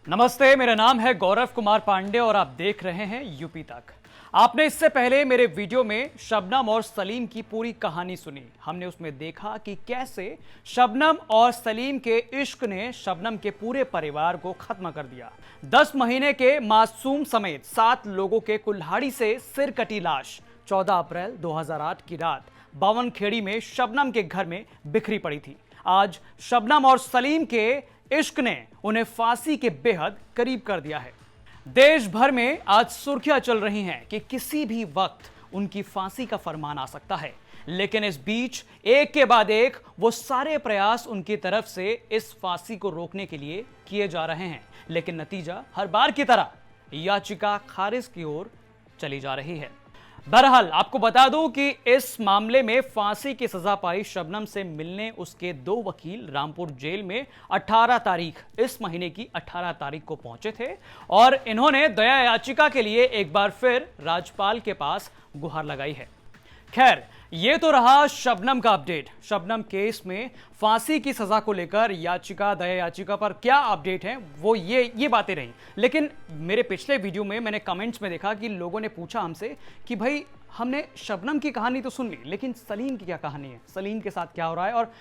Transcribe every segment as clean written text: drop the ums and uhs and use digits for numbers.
नमस्ते, मेरा नाम है गौरव कुमार पांडे और आप देख रहे हैं यूपी तक। आपने इससे पहले मेरे वीडियो में शबनम और सलीम की पूरी कहानी सुनी। हमने उसमें देखा कि कैसे शबनम और सलीम के इश्क ने शबनम के पूरे परिवार को खत्म कर दिया। 10 महीने के मासूम समेत 7 लोगों के कुल्हाड़ी से सिर कटी लाश 14 अप्रैल 2008 की रात बावनखेड़ी में शबनम के घर में बिखरी पड़ी थी। आज शबनम और सलीम के इश्क ने उन्हें फांसी के बेहद करीब कर दिया है। देश भर में आज सुर्खियां चल रही हैं कि किसी भी वक्त उनकी फांसी का फरमान आ सकता है, लेकिन इस बीच एक के बाद एक वो सारे प्रयास उनकी तरफ से इस फांसी को रोकने के लिए किए जा रहे हैं, लेकिन नतीजा हर बार की तरह याचिका खारिज की ओर चली जा रही है। बहरहाल आपको बता दूं कि इस मामले में फांसी की सजा पाई शबनम से मिलने उसके 2 वकील रामपुर जेल में 18 तारीख इस महीने की 18 तारीख को पहुंचे थे और इन्होंने दया याचिका के लिए एक बार फिर राज्यपाल के पास गुहार लगाई है। खैर, ये तो रहा शबनम का अपडेट। शबनम केस में फांसी की सजा को लेकर दया याचिका पर क्या अपडेट है वो ये बातें रही। लेकिन मेरे पिछले वीडियो में मैंने कमेंट्स में देखा कि लोगों ने पूछा हमसे कि भाई हमने शबनम की कहानी तो सुन ली, लेकिन सलीम की क्या कहानी है, सलीम के साथ क्या हो रहा है और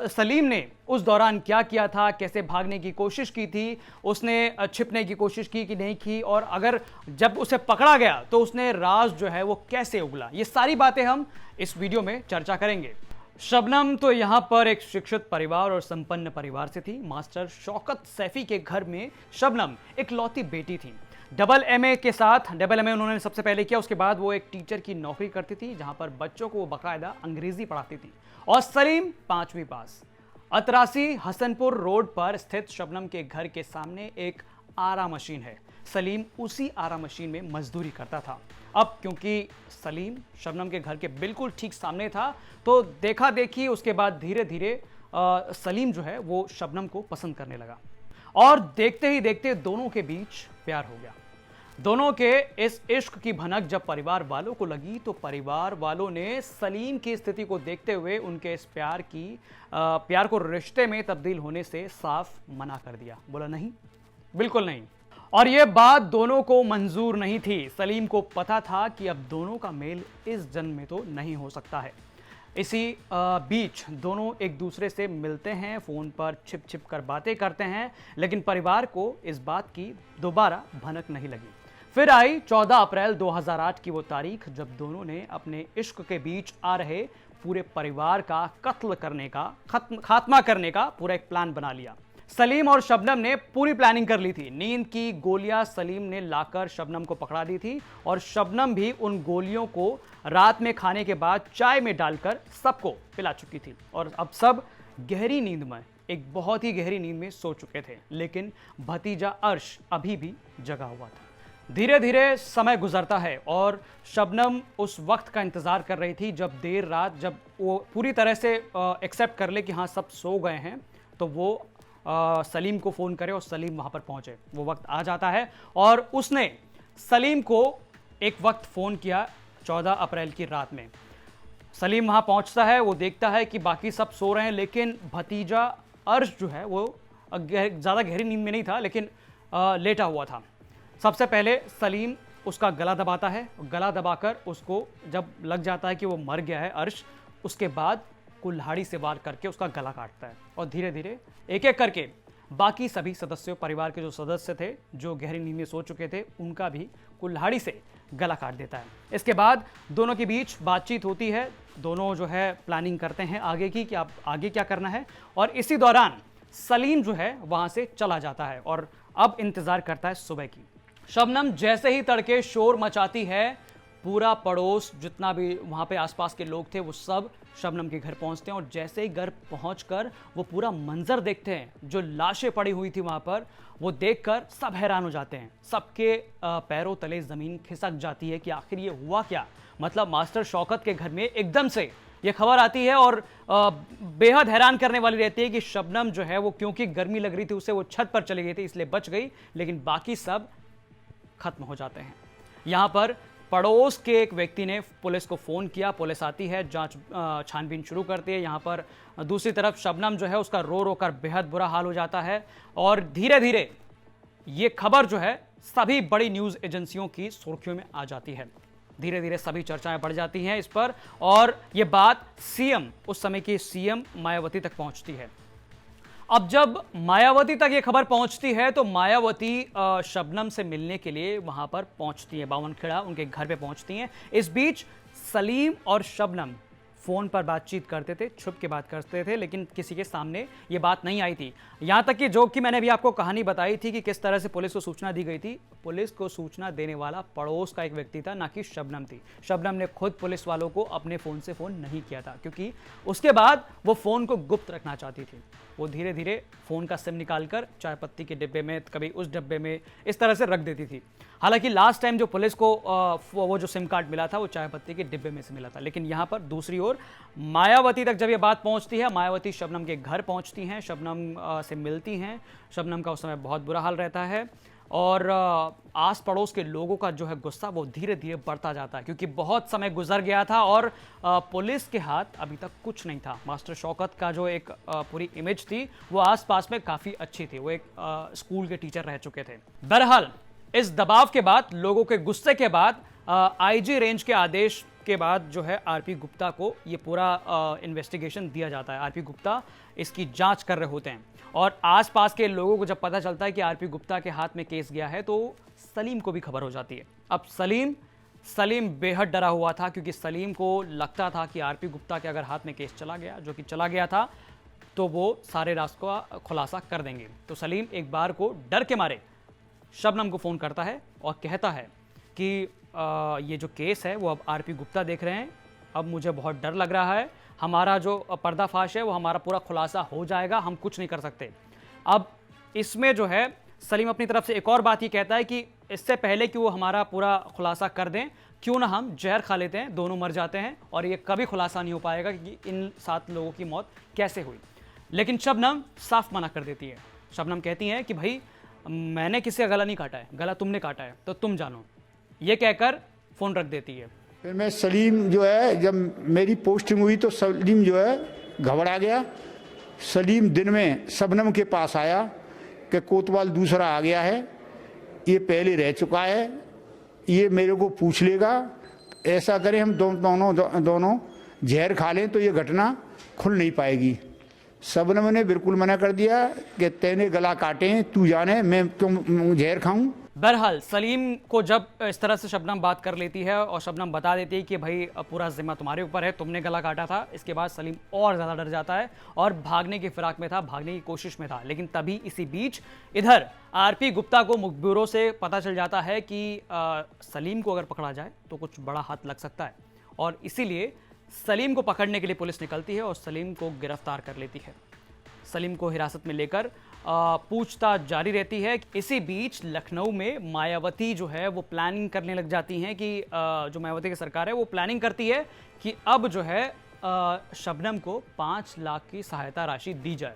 सलीम ने उस दौरान क्या किया था, कैसे भागने की कोशिश की थी, उसने छिपने की कोशिश की कि नहीं की, और अगर जब उसे पकड़ा गया तो उसने राज जो है वो कैसे उगला। ये सारी बातें हम इस वीडियो में चर्चा करेंगे। शबनम तो यहां पर एक शिक्षित परिवार और संपन्न परिवार से थी। मास्टर शौकत सैफी के घर में शबनम एक लौती बेटी थी। डबल एमए उन्होंने सबसे पहले किया, उसके बाद वो एक टीचर की नौकरी करती थी जहां पर बच्चों को वो बाकायदा अंग्रेजी पढ़ाती थी। और सलीम 5वीं पास। अतरासी हसनपुर रोड पर स्थित शबनम के घर के सामने एक आरा मशीन है। सलीम उसी आरा मशीन में मजदूरी करता था। अब क्योंकि सलीम शबनम के घर के बिल्कुल ठीक सामने था तो देखा देखी उसके बाद धीरे धीरे सलीम जो है वो शबनम को पसंद करने लगा और देखते ही देखते दोनों के बीच प्यार हो गया। दोनों के इस इश्क की भनक जब परिवार वालों को लगी तो परिवार वालों ने सलीम की स्थिति को देखते हुए उनके इस प्यार को रिश्ते में तब्दील होने से साफ मना कर दिया। बोला नहीं, बिल्कुल नहीं। और यह बात दोनों को मंजूर नहीं थी। सलीम को पता था कि अब दोनों का मेल इस जन्म में तो नहीं हो सकता है। इसी बीच दोनों एक दूसरे से मिलते हैं, फोन पर छिप छिप कर बातें करते हैं, लेकिन परिवार को इस बात की दोबारा भनक नहीं लगी। फिर आई 14 अप्रैल 2008 की वो तारीख जब दोनों ने अपने इश्क के बीच आ रहे पूरे परिवार का कत्ल करने का खात्मा करने का पूरा एक प्लान बना लिया। सलीम और शबनम ने पूरी प्लानिंग कर ली थी। नींद की गोलियां सलीम ने लाकर शबनम को पकड़ा दी थी और शबनम भी उन गोलियों को रात में खाने के बाद चाय में डालकर सबको पिला चुकी थी और अब सब गहरी नींद में, एक बहुत ही गहरी नींद में सो चुके थे। लेकिन भतीजा अर्श अभी भी जगा हुआ था। धीरे धीरे समय गुजरता है और शबनम उस वक्त का इंतजार कर रही थी जब देर रात जब वो पूरी तरह से एक्सेप्ट कर ले कि हाँ सब सो गए हैं तो वो सलीम को फ़ोन करे और सलीम वहाँ पर पहुँचे। वो वक्त आ जाता है और उसने सलीम को एक वक्त फ़ोन किया 14 अप्रैल की रात में। सलीम वहाँ पहुँचता है, वो देखता है कि बाकी सब सो रहे हैं, लेकिन भतीजा अर्श जो है वो ज़्यादा गहरी नींद में नहीं था, लेकिन लेटा हुआ था। सबसे पहले सलीम उसका गला दबाता है। गला दबाकर उसको जब लग जाता है कि वो मर गया है अर्श, उसके बाद कुल्हाड़ी से वार करके उसका गला काटता है और धीरे धीरे एक एक करके बाकी सभी सदस्यों, परिवार के जो सदस्य थे जो गहरी नींद में सो चुके थे, उनका भी कुल्हाड़ी से गला काट देता है। इसके बाद दोनों के बीच बातचीत होती है। दोनों जो है प्लानिंग करते हैं आगे की कि आप आगे क्या करना है और इसी दौरान सलीम जो है वहां से चला जाता है और अब इंतजार करता है सुबह की। शबनम जैसे ही तड़के शोर मचाती है, पूरा पड़ोस जितना भी वहाँ पे आसपास के लोग थे वो सब शबनम के घर पहुँचते हैं और जैसे ही घर पहुँचकर वो पूरा मंजर देखते हैं, जो लाशें पड़ी हुई थी वहाँ पर, वो देखकर सब हैरान हो जाते हैं। सबके पैरों तले ज़मीन खिसक जाती है कि आखिर ये हुआ क्या। मतलब मास्टर शौकत के घर में एकदम से ये खबर आती है और बेहद हैरान करने वाली रहती है कि शबनम जो है वो क्योंकि गर्मी लग रही थी उसे, वो छत पर चली गई थी इसलिए बच गई, लेकिन बाकी सब खत्म हो जाते हैं। यहाँ पर पड़ोस के एक व्यक्ति ने पुलिस को फ़ोन किया, पुलिस आती है, जांच छानबीन शुरू करती है। यहाँ पर दूसरी तरफ शबनम जो है उसका रो रो कर बेहद बुरा हाल हो जाता है और धीरे धीरे ये खबर जो है सभी बड़ी न्यूज एजेंसियों की सुर्खियों में आ जाती है। धीरे धीरे सभी चर्चाएं बढ़ जाती हैं इस पर और ये बात सीएम, उस समय की सीएम मायावती तक पहुंचती है। अब जब मायावती तक ये खबर पहुंचती है तो मायावती शबनम से मिलने के लिए वहां पर पहुंचती है, बावनखेड़ा उनके घर पे पहुंचती हैं। इस बीच सलीम और शबनम फोन पर बातचीत करते थे, छुप के बात करते थे, लेकिन किसी के सामने ये बात नहीं आई थी। यहां तक कि जो कि मैंने भी आपको कहानी बताई थी कि किस तरह से पुलिस को सूचना दी गई थी। पुलिस को सूचना देने वाला पड़ोस का एक व्यक्ति था, ना कि शबनम थी। शबनम ने खुद पुलिस वालों को अपने फोन से फोन नहीं किया था, क्योंकि उसके बाद वो फोन को गुप्त रखना चाहती थी। वो धीरे धीरे फोन का सिम निकालकर चाय पत्ती के डिब्बे में, कभी उस डिब्बे में, इस तरह से रख देती थी। हालांकि लास्ट टाइम जो पुलिस को वो जो सिम कार्ड मिला था वो चाय पत्ती के डिब्बे में से मिला था। लेकिन यहां पर दूसरी ओर मायावती तक जब ये बात पहुंचती है, मायावती शबनम के घर पहुंचती हैं, शबनम से मिलती हैं। शबनम का उस समय बहुत बुरा हाल रहता है और आस पड़ोस के लोगों का जो है गुस्सा वो धीरे धीरे बढ़ता जाता है, क्योंकि बहुत समय गुजर गया था और पुलिस के हाथ अभी तक कुछ नहीं था। मास्टर शौकत का जो एक पूरी इमेज थी वो आसपास में काफ़ी अच्छी थी, वो एक स्कूल के टीचर रह चुके थे। बहरहाल इस दबाव के बाद, लोगों के गुस्से के बाद, आईजी रेंज के आदेश के बाद जो है आरपी गुप्ता को ये पूरा इन्वेस्टिगेशन दिया जाता है। आरपी गुप्ता इसकी जांच कर रहे होते हैं और आसपास के लोगों को जब पता चलता है कि आरपी गुप्ता के हाथ में केस गया है तो सलीम को भी खबर हो जाती है। अब सलीम बेहद डरा हुआ था, क्योंकि सलीम को लगता था कि आरपी गुप्ता के अगर हाथ में केस चला गया, जो कि चला गया था, तो वो सारे राज का खुलासा कर देंगे। तो सलीम एक बार को डर के मारे शबनम को फ़ोन करता है और कहता है कि ये जो केस है वो अब आरपी गुप्ता देख रहे हैं, अब मुझे बहुत डर लग रहा है, हमारा जो पर्दाफाश है वो हमारा पूरा खुलासा हो जाएगा, हम कुछ नहीं कर सकते। अब इसमें जो है सलीम अपनी तरफ से एक और बात ये कहता है कि इससे पहले कि वो हमारा पूरा खुलासा कर दें, क्यों ना हम जहर खा लेते हैं, दोनों मर जाते हैं और ये कभी खुलासा नहीं हो पाएगा कि इन 7 लोगों की मौत कैसे हुई। लेकिन शबनम साफ मना कर देती है। शबनम कहती है कि भाई मैंने किसी का गला नहीं काटा है, गला तुमने काटा है, तो तुम जानो। ये कहकर फ़ोन रख देती है। फिर मैं सलीम जो है, जब मेरी पोस्टिंग हुई तो सलीम जो है घबरा गया। सलीम दिन में शबनम के पास आया कि कोतवाल दूसरा आ गया है, ये पहले रह चुका है, ये मेरे को पूछ लेगा, ऐसा करें हम दोनों जहर खा लें तो ये घटना खुल नहीं पाएगी। शबनम ने बिल्कुल मना कर दिया कि तेने गला काटे, तू जाने, मैं क्यों जहर खाऊं। बहरहाल सलीम को जब इस तरह से शबनम बात कर लेती है और शबनम बता देती है कि भाई पूरा जिम्मा तुम्हारे ऊपर है, तुमने गला काटा था, इसके बाद सलीम और ज़्यादा डर जाता है और भागने की फिराक में था, भागने की कोशिश में था। लेकिन तभी इसी बीच इधर आरपी गुप्ता को मुखबिरों से पता चल जाता है कि सलीम को अगर पकड़ा जाए तो कुछ बड़ा हाथ लग सकता है और इसीलिए सलीम को पकड़ने के लिए पुलिस निकलती है और सलीम को गिरफ्तार कर लेती है। सलीम को हिरासत में लेकर पूछताछ जारी रहती है। इसी बीच लखनऊ में मायावती जो है वो प्लानिंग करने लग जाती हैं कि जो मायावती की सरकार है वो प्लानिंग करती है कि अब जो है शबनम को 5 लाख की सहायता राशि दी जाए।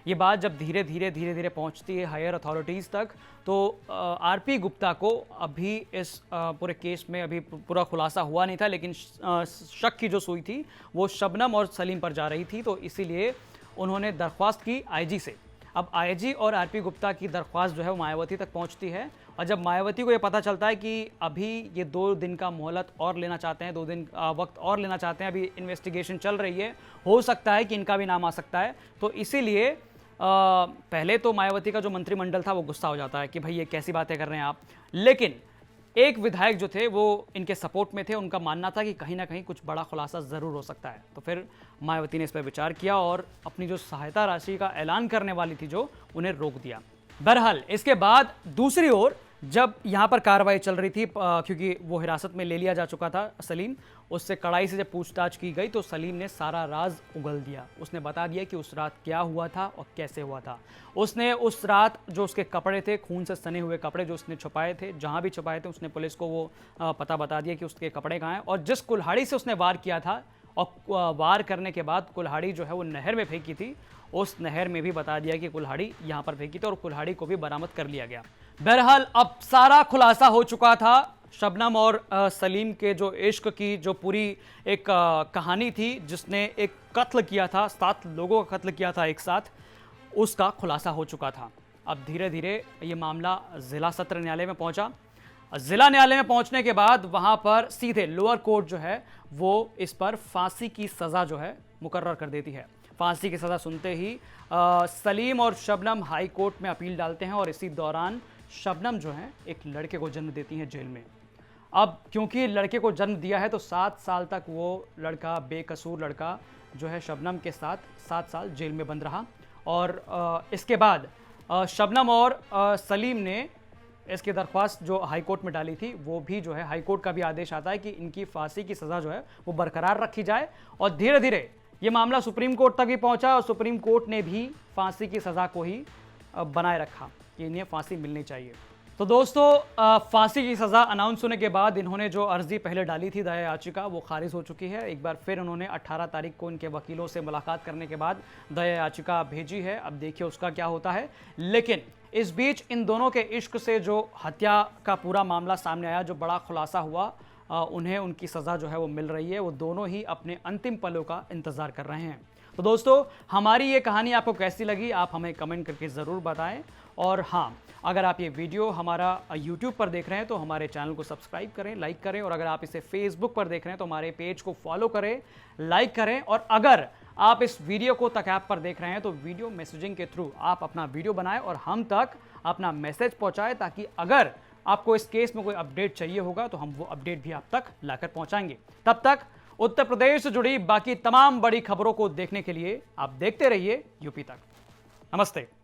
ये बात जब धीरे धीरे पहुंचती है हायर अथॉरिटीज़ तक, तो आरपी गुप्ता को अभी इस पूरे केस में अभी पूरा खुलासा हुआ नहीं था, लेकिन शक की जो सुई थी वो शबनम और सलीम पर जा रही थी, तो इसीलिए उन्होंने दरख्वास्त की आईजी से। अब आईजी और आरपी गुप्ता की दरख्वास्त जो है वो मायावती तक पहुंचती है और जब मायावती को ये पता चलता है कि अभी ये 2 दिन का मोहलत और लेना चाहते हैं, 2 दिन वक्त और लेना चाहते हैं, अभी इन्वेस्टिगेशन चल रही है, हो सकता है कि इनका भी नाम आ सकता है, तो इसीलिए पहले तो मायावती का जो मंत्रिमंडल था वो गुस्सा हो जाता है कि भाई ये कैसी बातें कर रहे हैं आप। लेकिन एक विधायक जो थे वो इनके सपोर्ट में थे, उनका मानना था कि कहीं ना कहीं कुछ बड़ा खुलासा ज़रूर हो सकता है। तो फिर मायावती ने इस पर विचार किया और अपनी जो सहायता राशि का ऐलान करने वाली थी जो, उन्हें रोक दिया। बहरहाल इसके बाद दूसरी ओर जब यहाँ पर कार्रवाई चल रही थी, क्योंकि वो हिरासत में ले लिया जा चुका था सलीम, उससे कड़ाई से जब पूछताछ की गई तो सलीम ने सारा राज उगल दिया। उसने बता दिया कि उस रात क्या हुआ था और कैसे हुआ था। उसने उस रात जो उसके कपड़े थे, खून से सने हुए कपड़े जो उसने छुपाए थे, जहाँ भी छुपाए थे, उसने पुलिस को वो पता बता दिया कि उसके कपड़े कहाँ हैं, और जिस कुल्हाड़ी से उसने वार किया था और वार करने के बाद कुल्हाड़ी जो है वो नहर में फेंकी थी, उस नहर में भी बता दिया कि कुल्हाड़ी यहाँ पर फेंकी थी और कुल्हाड़ी को भी बरामद कर लिया गया। बहरहाल अब सारा खुलासा हो चुका था। शबनम और सलीम के जो इश्क की जो पूरी एक कहानी थी, जिसने एक कत्ल किया था, 7 लोगों का कत्ल किया था एक साथ, उसका खुलासा हो चुका था। अब धीरे धीरे ये मामला जिला सत्र न्यायालय में पहुंचा। जिला न्यायालय में पहुंचने के बाद वहां पर सीधे लोअर कोर्ट जो है वो इस पर फांसी की सजा जो है मुकर्रर कर देती है। फांसी की सजा सुनते ही सलीम और शबनम हाई कोर्ट में अपील डालते हैं और इसी दौरान शबनम जो है एक लड़के को जन्म देती हैं जेल में। अब क्योंकि लड़के को जन्म दिया है तो 7 साल तक वो लड़का, बेकसूर लड़का जो है शबनम के साथ 7 साल जेल में बंद रहा। और इसके बाद शबनम और सलीम ने इसकी दरख्वास्त जो हाई कोर्ट में डाली थी वो भी जो है हाई कोर्ट का भी आदेश आता है कि इनकी फांसी की सज़ा जो है वो बरकरार रखी जाए। और धीरे धीरे ये मामला सुप्रीम कोर्ट तक भी पहुंचा और सुप्रीम कोर्ट ने भी फांसी की सज़ा को ही बनाए रखा कि इन्हें फांसी मिलनी चाहिए। तो दोस्तों फांसी की सज़ा अनाउंस होने के बाद इन्होंने जो अर्जी पहले डाली थी दया याचिका वो खारिज हो चुकी है। एक बार फिर उन्होंने 18 तारीख को इनके वकीलों से मुलाकात करने के बाद दया याचिका भेजी है। अब देखिए उसका क्या होता है। लेकिन इस बीच इन दोनों के इश्क से जो हत्या का पूरा मामला सामने आया, जो बड़ा खुलासा हुआ, उन्हें उनकी सज़ा जो है वो मिल रही है। वो दोनों ही अपने अंतिम पलों का इंतज़ार कर रहे हैं। तो दोस्तों हमारी ये कहानी आपको कैसी लगी आप हमें कमेंट करके ज़रूर बताएं। और हाँ, अगर आप ये वीडियो हमारा YouTube पर देख रहे हैं तो हमारे चैनल को सब्सक्राइब करें, लाइक करें। और अगर आप इसे Facebook पर देख रहे हैं तो हमारे पेज को फॉलो करें, लाइक करें। और अगर आप इस वीडियो को तक ऐप पर देख रहे हैं तो वीडियो मैसेजिंग के थ्रू आप अपना वीडियो बनाएं और हम तक अपना मैसेज पहुंचाएं, ताकि अगर आपको इस केस में कोई अपडेट चाहिए होगा तो हम वो अपडेट भी आप तक लाकर पहुंचाएंगे। तब तक उत्तर प्रदेश से जुड़ी बाकी तमाम बड़ी खबरों को देखने के लिए आप देखते रहिए यूपी तक। नमस्ते।